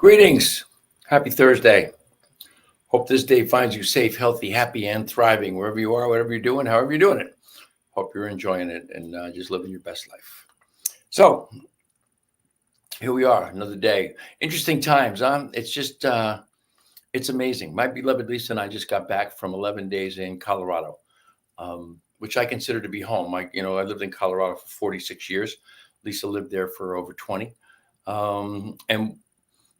Greetings. Happy Thursday. Hope this day finds you safe, healthy, happy, and thriving wherever you are, whatever you're doing, however you're doing it. Hope you're enjoying it and just living your best life. So here we are, another day. Interesting times, huh? It's just, it's amazing. My beloved Lisa and I just got back from 11 days in Colorado, which I consider to be home. I lived in Colorado for 46 years. Lisa lived there for over 20. And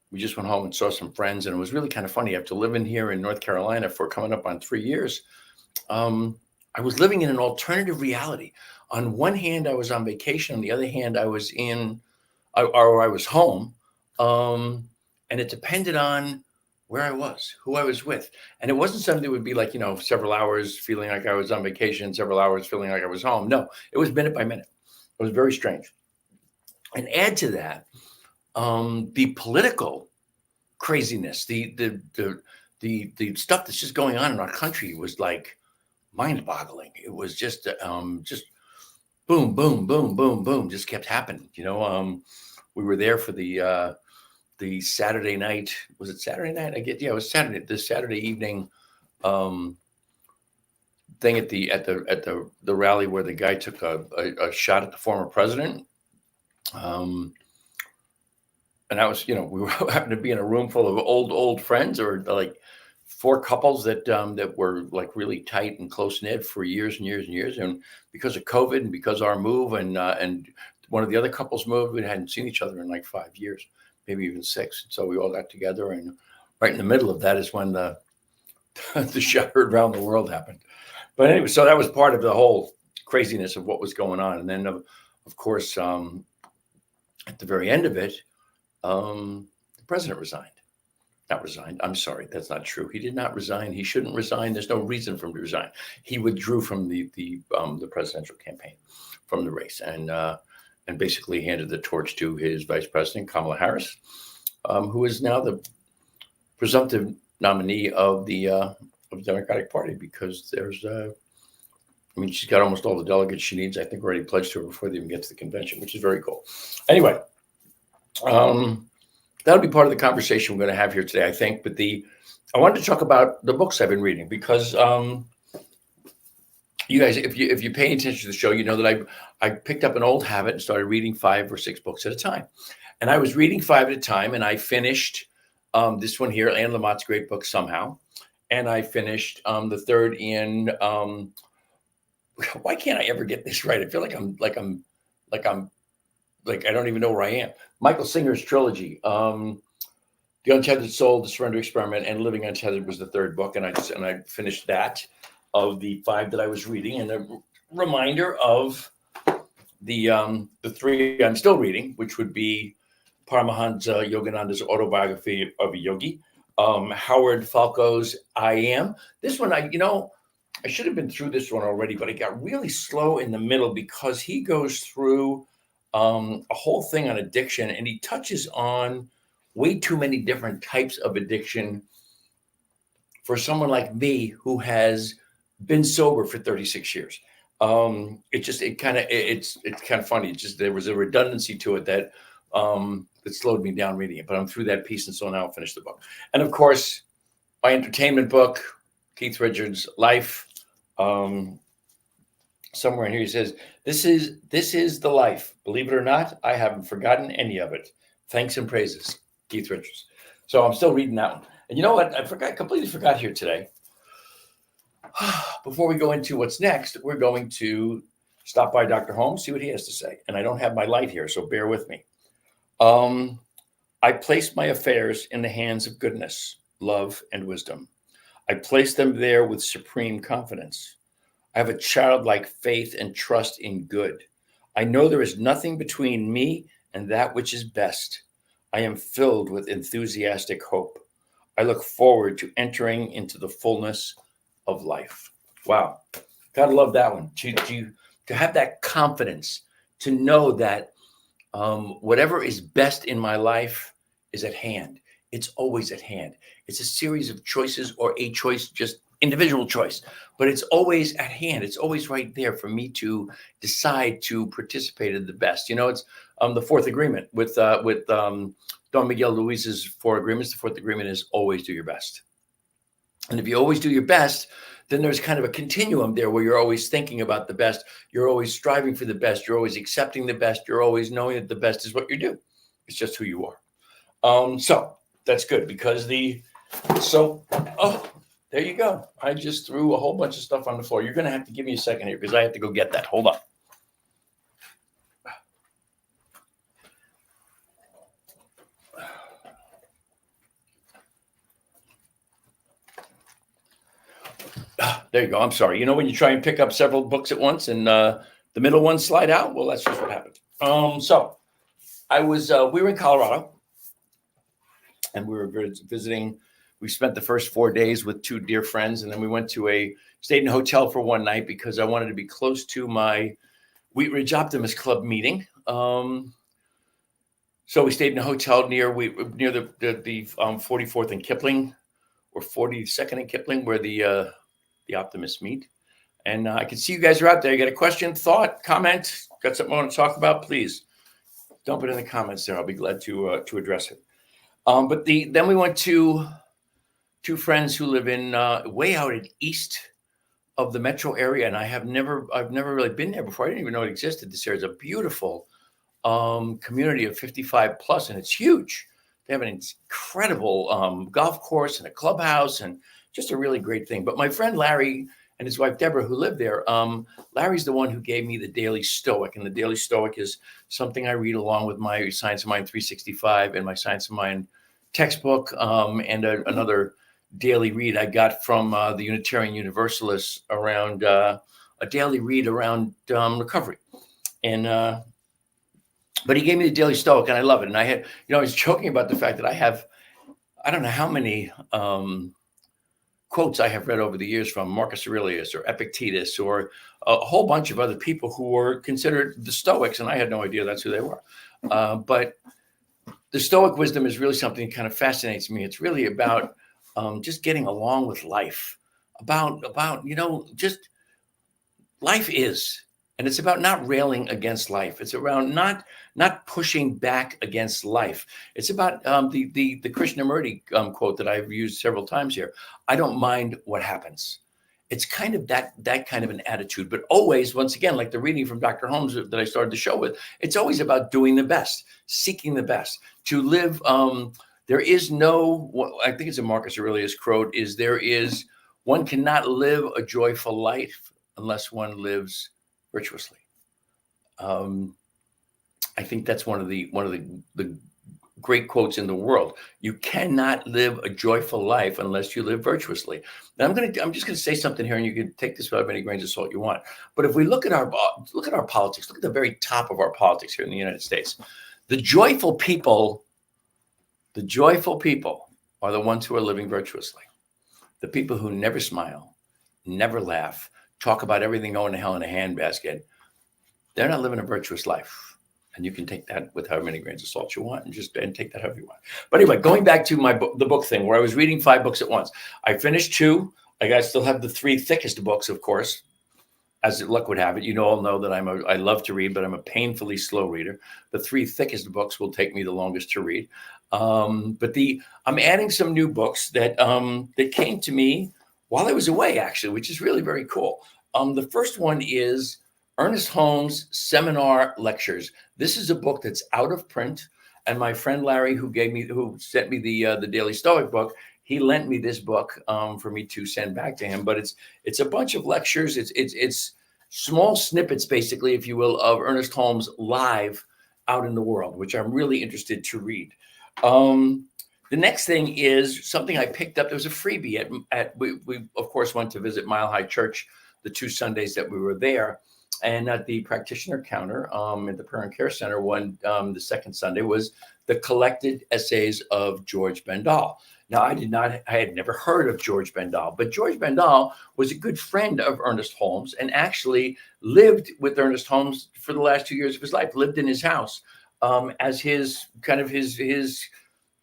we just went home and saw some friends, and it was really kind of funny. After living here in North Carolina for coming up on 3 years, I was living in an alternative reality. On one hand, I was on vacation. On the other hand, I was I was home, and it depended on where I was, who I was with. And it wasn't something that would be like, several hours feeling like I was on vacation, several hours feeling like I was home. No, it was minute by minute. It was very strange. And add to that, the political craziness, the stuff that's just going on in our country was like mind-boggling. It was just boom, boom, boom, boom, boom, just kept happening. We were there for the Saturday night. Was it Saturday night? It was Saturday. This Saturday evening thing at the rally where the guy took a shot at the former president. And I was, we were happened to be in a room full of old friends, or like 4 couples that were like really tight and close knit for years and years and years. And because of COVID and because our move and one of the other couples moved, we hadn't seen each other in like 5 years, maybe even 6. So we all got together, and right in the middle of that is when the shot heard around the world happened. But anyway, so that was part of the whole craziness of what was going on. And then, of course, at the very end of it, the president resigned. Not resigned. I'm sorry, that's not true. He did not resign. He shouldn't resign. There's no reason for him to resign. He withdrew from the presidential campaign, from the race, and basically handed the torch to his vice president, Kamala Harris, who is now the presumptive nominee of the Democratic Party, because she's got almost all the delegates she needs. I think already pledged to her before they even get to the convention, which is very cool. Anyway. That'll be part of the conversation we're going to have here today, I think. But I wanted to talk about the books I've been reading, because you guys, if you pay attention to the show, you know that I picked up an old habit and started reading 5 or 6 books at a time. And I was reading 5 at a time, and I finished this one here, Anne Lamott's great book, Somehow. And I finished the third in why can't I ever get this right? I feel like I don't even know where I am. Michael Singer's trilogy, The Untethered Soul, The Surrender Experiment, and Living Untethered was the third book, and I finished that of the 5 that I was reading. And a reminder of the 3 I'm still reading, which would be Paramahansa Yogananda's Autobiography of a Yogi, Howard Falco's I Am. This one, I should have been through this one already, but it got really slow in the middle because he goes through a whole thing on addiction, and he touches on way too many different types of addiction for someone like me who has been sober for 36 years. It's kind of funny. It's just there was a redundancy to it that slowed me down reading it, but I'm through that piece, and so now I'll finish the book. And of course, my entertainment book, Keith Richards' Life. Somewhere in here he says, this is the life. Believe it or not, I haven't forgotten any of it. Thanks and praises, Keith Richards. So I'm still reading that one. And you know what? Completely forgot here today. Before we go into what's next, we're going to stop by Dr. Holmes, see what he has to say. And I don't have my light here, so bear with me. I place my affairs in the hands of goodness, love, and wisdom. I place them there with supreme confidence. I have a childlike faith and trust in good. I know there is nothing between me and that which is best. I am filled with enthusiastic hope. I look forward to entering into the fullness of life. Wow. Gotta love that one. To have that confidence, to know that whatever is best in my life is at hand. It's always at hand. It's a series of choices, or a choice, just individual choice, but it's always at hand. It's always right there for me to decide to participate in the best. It's the fourth agreement with Don Miguel Ruiz's 4 agreements. The 4th agreement is always do your best. And if you always do your best, then there's kind of a continuum there where you're always thinking about the best. You're always striving for the best. You're always accepting the best. You're always knowing that the best is what you do. It's just who you are. So that's good because there you go. I just threw a whole bunch of stuff on the floor. You're going to have to give me a second here because I have to go get that. Hold on. There you go. I'm sorry. You know, when you try and pick up several books at once and the middle ones slide out? Well, that's just what happened. So I was, we were in Colorado and we were visiting. We spent the first 4 days with 2 dear friends. And then we stayed in a hotel for one night because I wanted to be close to my Wheat Ridge Optimist Club meeting. So we stayed in a hotel near the 44th and Kipling or 42nd and Kipling where the optimists meet. And I can see you guys are out there. You got a question, thought, comment, got something I want to talk about, please dump it in the comments there. I'll be glad to address it. But then we went to 2 friends who live in way out east of the metro area. And I've never really been there before. I didn't even know it existed. This area is a beautiful community of 55 plus, and it's huge. They have an incredible golf course and a clubhouse and just a really great thing. But my friend Larry and his wife Deborah, who live there, Larry's the one who gave me the Daily Stoic. And the Daily Stoic is something I read along with my Science of Mind 365 and my Science of Mind textbook, and another daily read I got from the Unitarian Universalists around a daily read around recovery. And but he gave me the Daily Stoic, and I love it. And I was joking about the fact that I don't know how many quotes I have read over the years from Marcus Aurelius or Epictetus or a whole bunch of other people who were considered the Stoics, and I had no idea that's who they were. But the Stoic wisdom is really something that kind of fascinates me. It's really about just getting along with life, about just life is. And it's about not railing against life. It's around not pushing back against life. It's about the Krishnamurti quote that I've used several times here. I don't mind what happens. It's kind of that kind of an attitude. But always, once again, like the reading from Dr. Holmes that I started the show with, it's always about doing the best, seeking the best. To live, there is no, I think it's a Marcus Aurelius quote, one cannot live a joyful life unless one lives virtuously. I think that's one of the great quotes in the world. You cannot live a joyful life unless you live virtuously. Now I'm just gonna say something here, and you can take this without any grains of salt you want. But if we look at our politics, look at the very top of our politics here in the United States. The joyful people are the ones who are living virtuously. The people who never smile, never laugh, talk about everything going to hell in a handbasket, they're not living a virtuous life. And you can take that with however many grains of salt you want and take that however you want. But anyway, going back to the book thing where I was reading 5 books at once. I finished 2. I still have the 3 thickest books, of course, as luck would have it. You all know that I love to read, but I'm a painfully slow reader. The 3 thickest books will take me the longest to read. But I'm adding some new books that came to me while I was away, actually, which is really very cool. The first one is Ernest Holmes' Seminar Lectures. This is a book that's out of print, and my friend Larry, who sent me the Daily Stoic book, he lent me this book for me to send back to him. But it's a bunch of lectures. It's small snippets, basically, if you will, of Ernest Holmes live out in the world, which I'm really interested to read. The next thing is something I picked up. There was a freebie we of course went to visit Mile High Church the 2 Sundays that we were there. And at the practitioner counter at the Prayer and Care Center, the second Sunday was the collected essays of George Bendall. Now, I had never heard of George Bendall, but George Bendall was a good friend of Ernest Holmes and actually lived with Ernest Holmes for the last 2 years of his life, lived in his house as his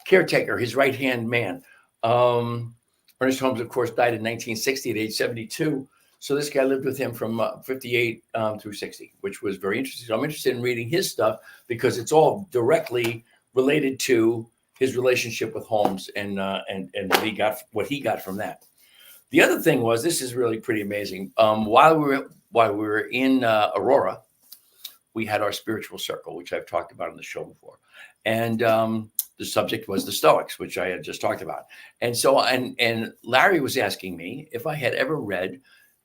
caretaker, his right-hand man. Ernest Holmes, of course, died in 1960 at age 72. So this guy lived with him from 58 through 60, which was very interesting. So I'm interested in reading his stuff because it's all directly related to his relationship with Holmes and what he got from that. The other thing was, this is really pretty amazing. While we were in Aurora, we had our spiritual circle, which I've talked about on the show before, and the subject was the Stoics, which I had just talked about. And so, and Larry was asking me if I had ever read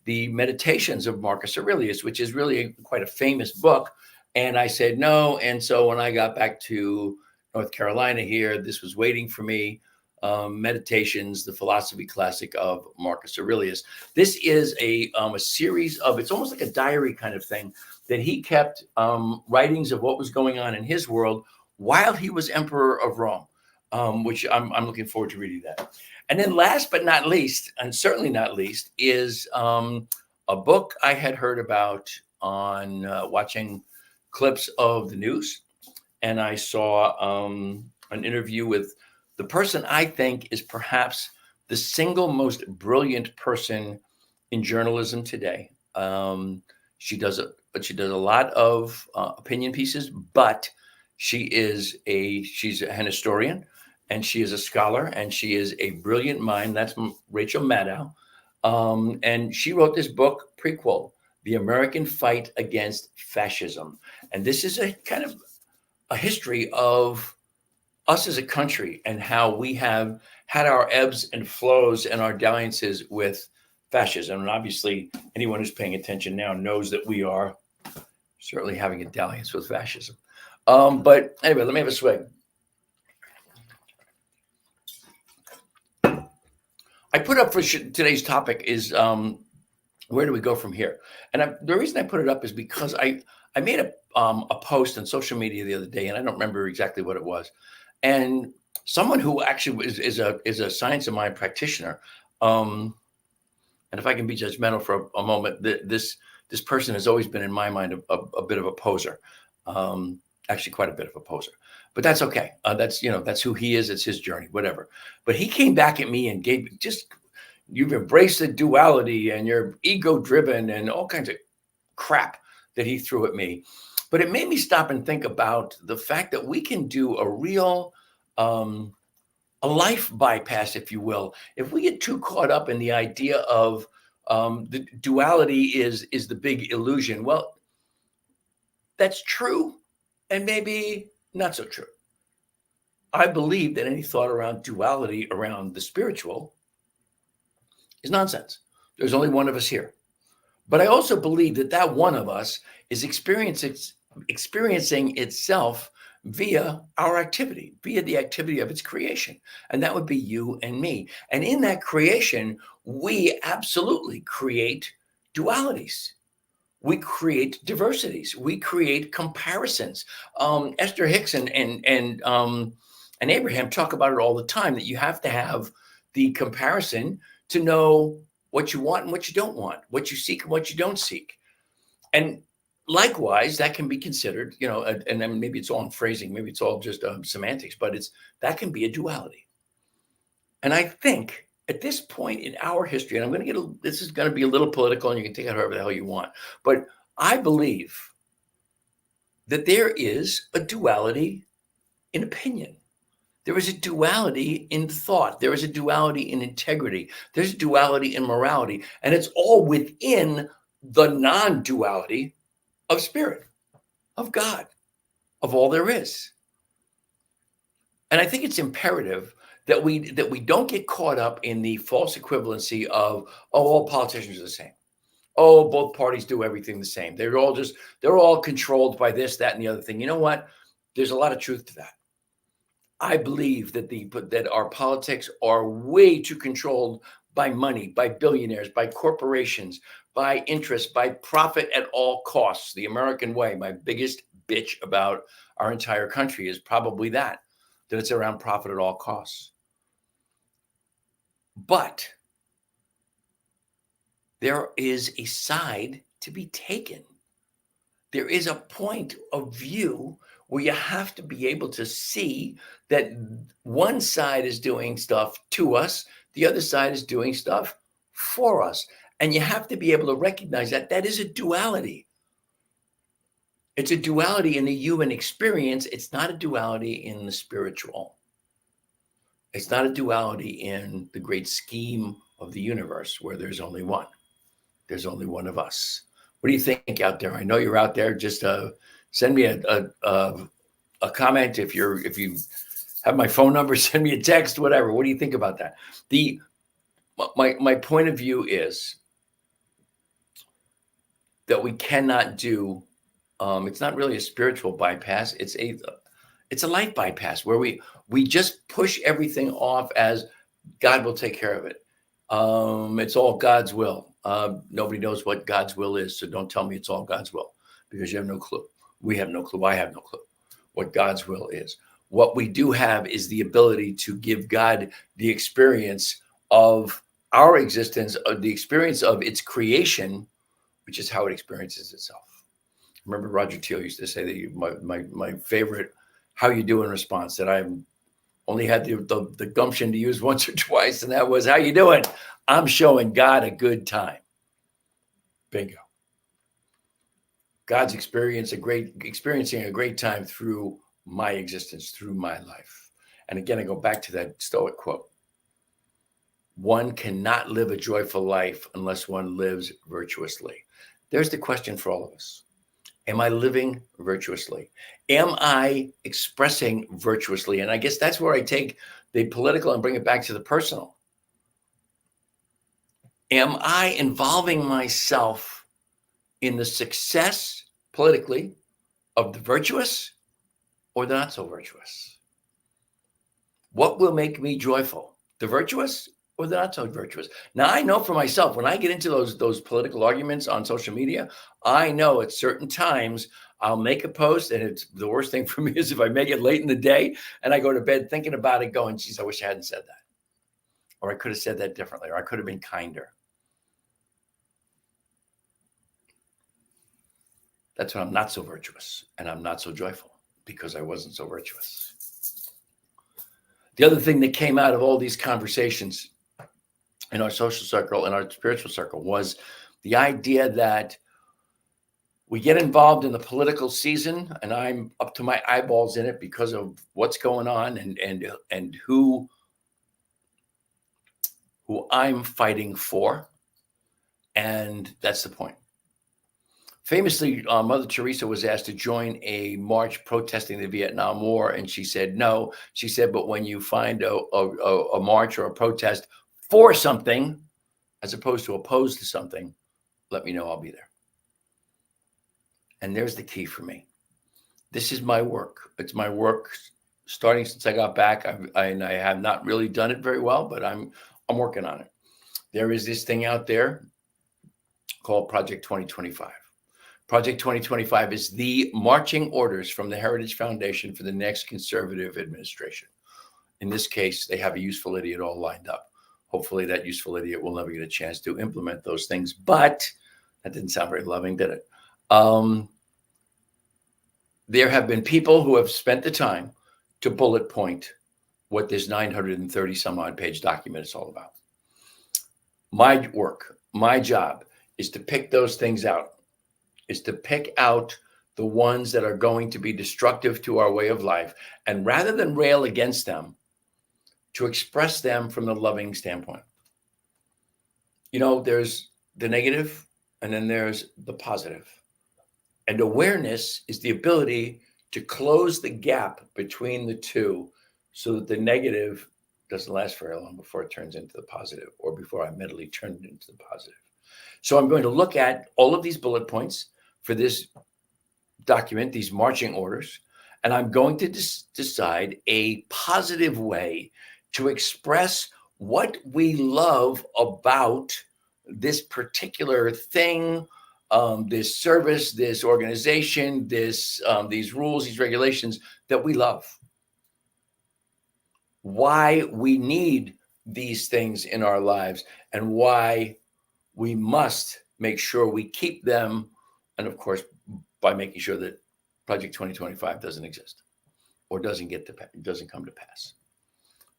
the Meditations of Marcus Aurelius, which is really quite a famous book. And I said no. And so when I got back to North Carolina here, this was waiting for me. Meditations, the philosophy classic of Marcus Aurelius. This is a series of, it's almost like a diary kind of thing that he kept, writings of what was going on in his world while he was emperor of Rome, which I'm looking forward to reading that. And then last but not least, and certainly not least, is a book I had heard about on watching clips of the news. And I saw an interview with the person I think is perhaps the single most brilliant person in journalism today. She does a lot of opinion pieces, but she's an historian, and she is a scholar, and she is a brilliant mind. That's Rachel Maddow. And she wrote this book, prequel, The American Fight Against Fascism. And this is a kind of a history of us as a country and how we have had our ebbs and flows and our dalliances with fascism. And obviously, anyone who's paying attention now knows that we are certainly having a dalliance with fascism. But anyway, let me have a swig. I put up for today's topic is where do we go from here? And the reason I put it up is because I made a post on social media the other day, and I don't remember exactly what it was. And someone who actually is a science of mind practitioner, and if I can be judgmental for a moment, this person has always been in my mind a bit of a poser, actually quite a bit of a poser. But that's okay. That's who he is. It's his journey, whatever. But he came back at me and gave you've embraced the duality and you're ego driven and all kinds of crap that he threw at me. But it made me stop and think about the fact that we can do a real, a life bypass, if you will, if we get too caught up in the idea of the duality is the big illusion. Well, that's true, and maybe not so true. I believe that any thought around duality, around the spiritual, is nonsense. There's only one of us here. But I also believe that one of us is experiencing itself via our activity, via the activity of its creation. And that would be you and me. And in that creation, we absolutely create dualities. We create diversities. We create comparisons. Esther Hicks and Abraham talk about it all the time, that you have to have the comparison to know what you want and what you don't want, what you seek and what you don't seek. And likewise, that can be considered, and then maybe it's all in phrasing, maybe it's all just semantics, but that can be a duality. And I think at this point in our history, and this is going to be a little political, and you can take it however the hell you want, but I believe that there is a duality in opinion. There is a duality in thought. There is a duality in integrity. There's a duality in morality. And it's all within the non-duality of spirit, of God, of all there is. And I think it's imperative that we don't get caught up in the false equivalency of, all politicians are the same. Both parties do everything the same. They're all controlled by this, that, and the other thing. You know what? There's a lot of truth to that. I believe that our politics are way too controlled by money, by billionaires, by corporations, by interest, by profit at all costs. The American way. My biggest bitch about our entire country is probably that it's around profit at all costs. But there is a side to be taken. There is a point of view where you have to be able to see that one side is doing stuff to us, the other side is doing stuff for us. And you have to be able to recognize that is a duality. It's a duality in the human experience. It's not a duality in the spiritual. It's not a duality in the great scheme of the universe where there's only one. There's only one of us. What do you think out there? I know you're out there. Just send me a comment if you have my phone number. Send me a text, whatever. What do you think about that? My point of view is that we cannot do. It's not really a spiritual bypass. It's a life bypass where we just push everything off as God will take care of it. It's all God's will. Nobody knows what God's will is, so don't tell me it's all God's will because you have no clue. We have no clue. I have no clue what God's will is. What we do have is the ability to give God the experience of our existence, of the experience of its creation, which is how it experiences itself. Remember, Roger Teal used to say that my favorite "How you doing" response that I've only had the gumption to use once or twice, and that was, "How you doing? I'm showing God a good time." Bingo. God's experiencing a great time through my existence, through my life. And again, I go back to that Stoic quote. One cannot live a joyful life unless one lives virtuously. There's the question for all of us. Am I living virtuously? Am I expressing virtuously? And I guess that's where I take the political and bring it back to the personal. Am I involving myself in the success politically of the virtuous or the not so virtuous? What will make me joyful? The virtuous or the not so virtuous? Now, I know for myself, when I get into those political arguments on social media, I know at certain times I'll make a post, and it's the worst thing for me is if I make it late in the day and I go to bed thinking about it going, geez, I wish I hadn't said that. Or I could have said that differently, or I could have been kinder. That's when I'm not so virtuous and I'm not so joyful because I wasn't so virtuous. The other thing that came out of all these conversations in our social circle and our spiritual circle was the idea that we get involved in the political season, and I'm up to my eyeballs in it because of what's going on and who I'm fighting for. And that's the point. Famously, Mother Teresa was asked to join a march protesting the Vietnam War, and she said no. She said, but when you find a march or a protest for something, as opposed to opposed to something, let me know, I'll be there. And there's the key for me. This is my work. It's my work starting since I got back. I have not really done it very well, but I'm working on it. There is this thing out there called Project 2025. Project 2025 is the marching orders from the Heritage Foundation for the next conservative administration. In this case, they have a useful idiot all lined up. Hopefully that useful idiot will never get a chance to implement those things. But that didn't sound very loving, did it? There have been people who have spent the time to bullet point what this 930 some odd page document is all about. My work, my job is to pick those things out, is to pick out the ones that are going to be destructive to our way of life. And rather than rail against them, to express them from the loving standpoint. You know, there's the negative and then there's the positive. And awareness is the ability to close the gap between the two so that the negative doesn't last very long before it turns into the positive or before I mentally turn it into the positive. So I'm going to look at all of these bullet points for this document, these marching orders, and I'm going to decide a positive way to express what we love about this particular thing, this service, this organization, these rules, these regulations that we love. Why we need these things in our lives and why we must make sure we keep them. And of course, by making sure that Project 2025 doesn't exist or doesn't come to pass.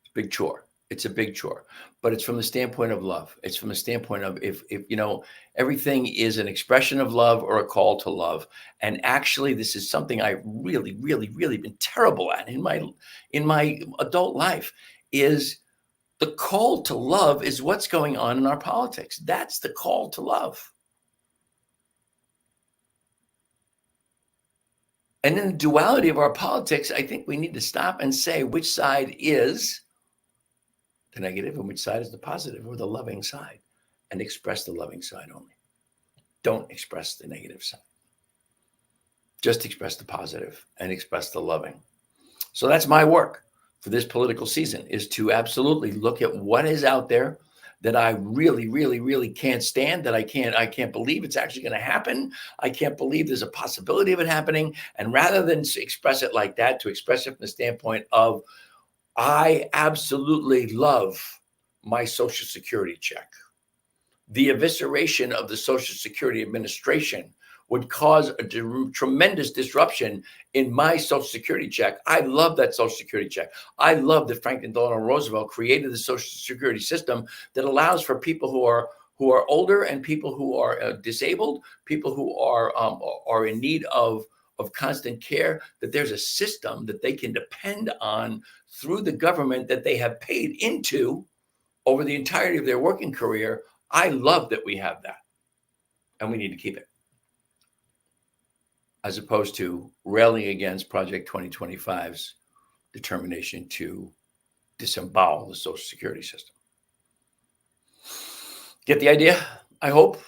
It's a big chore. It's a big chore, but it's from the standpoint of love. It's from the standpoint of if you know, everything is an expression of love or a call to love. And actually, this is something I really, really, really been terrible at in my adult life. is the call to love is what's going on in our politics. That's the call to love. And in the duality of our politics, I think we need to stop and say which side is the negative and which side is the positive or the loving side, and express the loving side only. Don't express the negative side. Just express the positive and express the loving. So that's my work for this political season, is to absolutely look at what is out there that I really, really, really can't stand, that I can't believe it's actually going to happen. I can't believe there's a possibility of it happening. And rather than express it like that, to express it from the standpoint of, I absolutely love my Social Security check. The evisceration of the Social Security Administration would cause a tremendous disruption in my Social Security check. I love that Social Security check. I love that Franklin Delano Roosevelt created the Social Security system that allows for people who are older and people who are disabled, people who are in need of constant care, that there's a system that they can depend on through the government that they have paid into over the entirety of their working career. I love that we have that, and we need to keep it, as opposed to railing against Project 2025's determination to disembowel the Social Security system. Get the idea? I hope.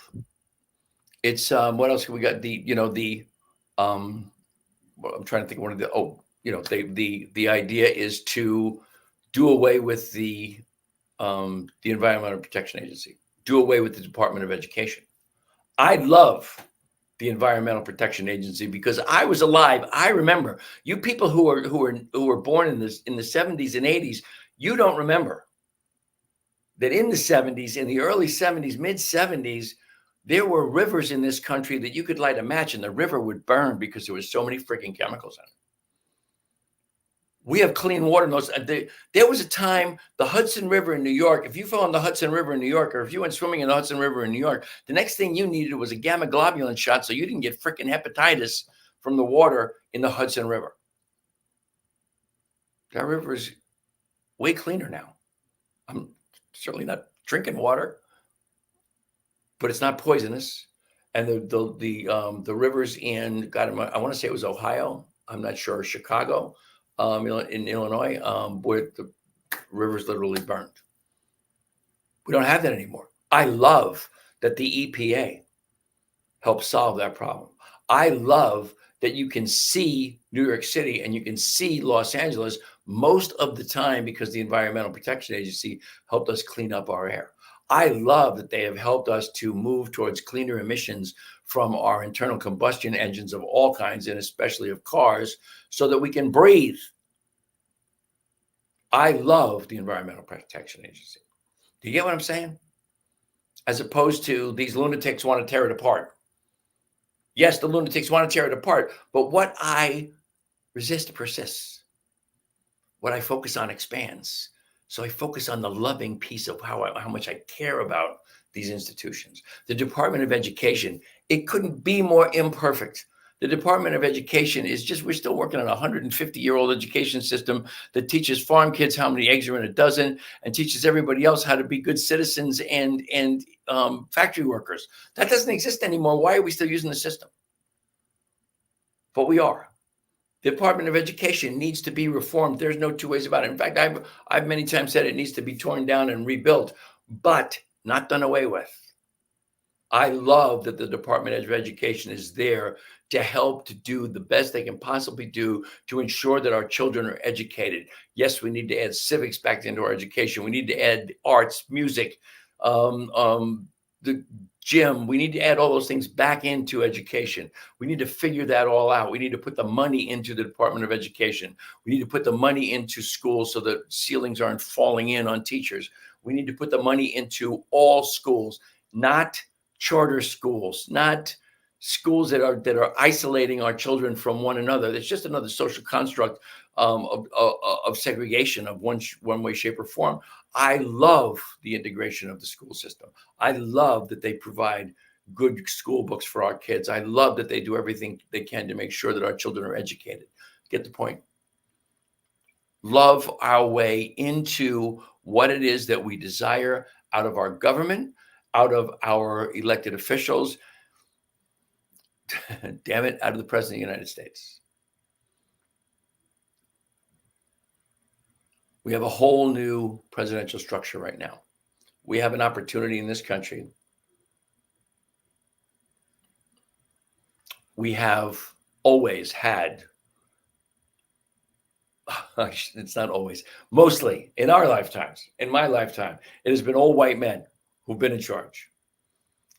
It's what else we got? I'm trying to think of one of the idea is to do away with the Environmental Protection Agency, do away with the Department of Education. I love the Environmental Protection Agency because I was alive. I remember. You people who were born in the 70s and 80s, you don't remember that in the 70s, in the early 70s, mid 70s, there were rivers in this country that you could light a match and the river would burn because there was so many freaking chemicals in it. We have clean water in those. There was a time, the Hudson River in New York, if you fell in the Hudson River in New York, or if you went swimming in the Hudson River in New York, the next thing you needed was a gamma globulin shot so you didn't get freaking hepatitis from the water in the Hudson River. That river is way cleaner now. I'm certainly not drinking water, but it's not poisonous. And the rivers in, God, I want to say it was Ohio. I'm not sure, Chicago. In Illinois, where the rivers literally burned. We don't have that anymore. I love that the EPA helped solve that problem. I love that you can see New York City and you can see Los Angeles most of the time because the Environmental Protection Agency helped us clean up our air. I love that they have helped us to move towards cleaner emissions from our internal combustion engines of all kinds, and especially of cars, so that we can breathe. I love the Environmental Protection Agency. Do you get what I'm saying? As opposed to these lunatics want to tear it apart. Yes, the lunatics want to tear it apart, but what I resist persists. What I focus on expands. So I focus on the loving piece of how much I care about these institutions. The Department of Education, it couldn't be more imperfect. The Department of Education is just, we're still working on a 150-year-old education system that teaches farm kids how many eggs are in a dozen and teaches everybody else how to be good citizens and factory workers. That doesn't exist anymore. Why are we still using the system? But we are. The Department of Education needs to be reformed. There's no two ways about it. In fact, I've many times said it needs to be torn down and rebuilt, but not done away with. I love that the Department of Education is there to help to do the best they can possibly do to ensure that our children are educated. Yes, we need to add civics back into our education. We need to add arts, music, the gym. We need to add all those things back into education. We need to figure that all out. We need to put the money into the Department of Education. We need to put the money into schools so that ceilings aren't falling in on teachers. We need to put the money into all schools, not charter schools, not schools that are isolating our children from one another. It's just another social construct of segregation of one way, shape, or form. I love the integration of the school system. I love that they provide good school books for our kids. I love that they do everything they can to make sure that our children are educated. Get the point? love our way into what it is that we desire out of our government, out of our elected officials, damn it, out of the President of the United States. We have a whole new presidential structure right now. We have an opportunity in this country. We have always had, it's not always, mostly in our lifetimes, in my lifetime, it has been all white men who've been in charge.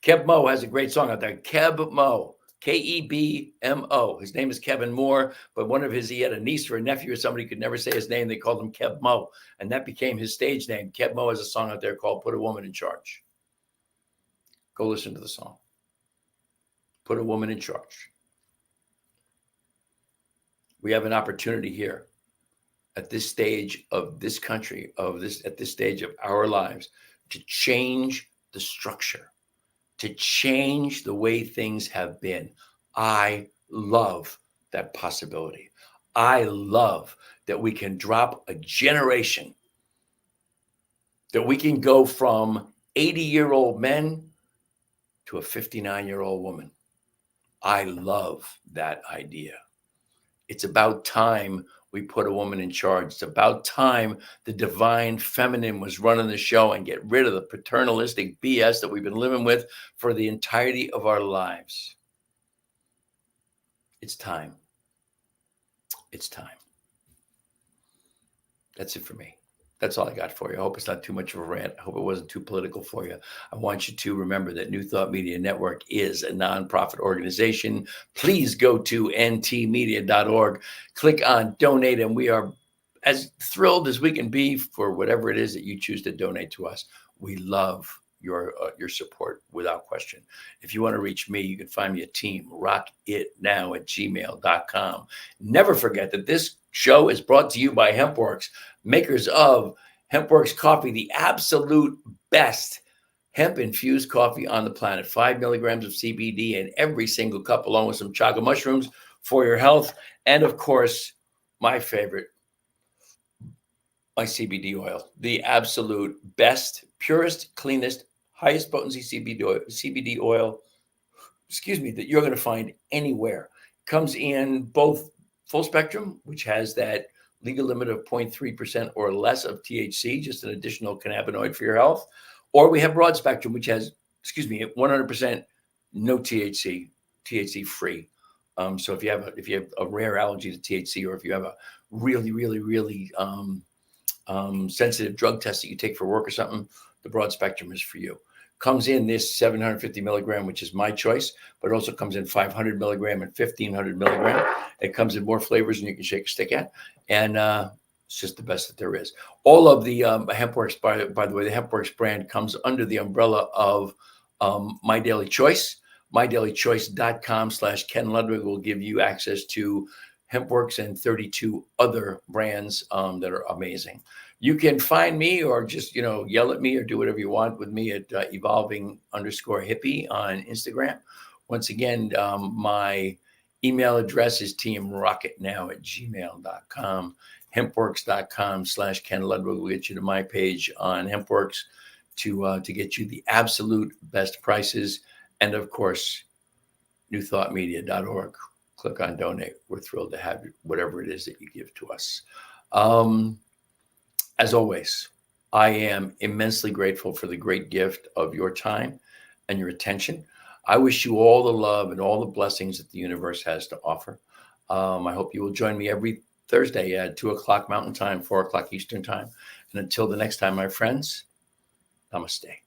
Keb Mo has a great song out there. Keb Mo, Kebmo. His name is Kevin Moore, but he had a niece or a nephew or somebody could never say his name. They called him Keb Mo, and that became his stage name. Keb Mo has a song out there called Put a Woman in Charge. Go listen to the song. Put a woman in charge. We have an opportunity here at this stage of this country, at this stage of our lives, to change the structure, to change the way things have been. I love that possibility. I love that we can drop a generation, that we can go from 80-year-old men to a 59-year-old woman. I love that idea. It's about time we put a woman in charge. It's about time the divine feminine was running the show and get rid of the paternalistic BS that we've been living with for the entirety of our lives. It's time. It's time. That's it for me. That's all I got for you. I hope it's not too much of a rant. I hope it wasn't too political for you. I want you to remember that New Thought Media Network is a nonprofit organization. Please go to ntmedia.org, click on donate, and we are as thrilled as we can be for whatever it is that you choose to donate to us. We love your support without question. If you want to reach me, you can find me at teamrockitnow@gmail.com. Never forget that this show is brought to you by HempWorks, makers of HempWorks coffee, the absolute best hemp-infused coffee on the planet. 5 milligrams of CBD in every single cup, along with some chaga mushrooms for your health. And of course, my favorite, my CBD oil, the absolute best, purest, cleanest, highest potency CBD oil, that you're going to find anywhere. Comes in both full spectrum, which has that legal limit of 0.3% or less of THC, just an additional cannabinoid for your health. Or we have broad spectrum, which has, 100% no THC, THC free. So if you have a rare allergy to THC, or if you have a really, really, really sensitive drug test that you take for work or something, the broad spectrum is for you. Comes in this 750 milligram, which is my choice, but it also comes in 500 milligram and 1500 milligram. It comes in more flavors than you can shake a stick at. And it's just the best that there is. All of the HempWorks, by the way, the HempWorks brand comes under the umbrella of My Daily Choice. MyDailyChoice.com/Ken Ludwig will give you access to HempWorks and 32 other brands that are amazing. You can find me or just, yell at me or do whatever you want with me at evolving_hippie on Instagram. Once again, my email address is teamrocketnow@gmail.com. Hempworks.com/Ken Ludwig will get you to my page on HempWorks to get you the absolute best prices. And of course, newthoughtmedia.org. Click on donate. We're thrilled to have whatever it is that you give to us. As always, I am immensely grateful for the great gift of your time and your attention. I wish you all the love and all the blessings that the universe has to offer. I hope you will join me every Thursday at 2 o'clock Mountain Time, 4 o'clock Eastern Time. And until the next time, my friends, namaste.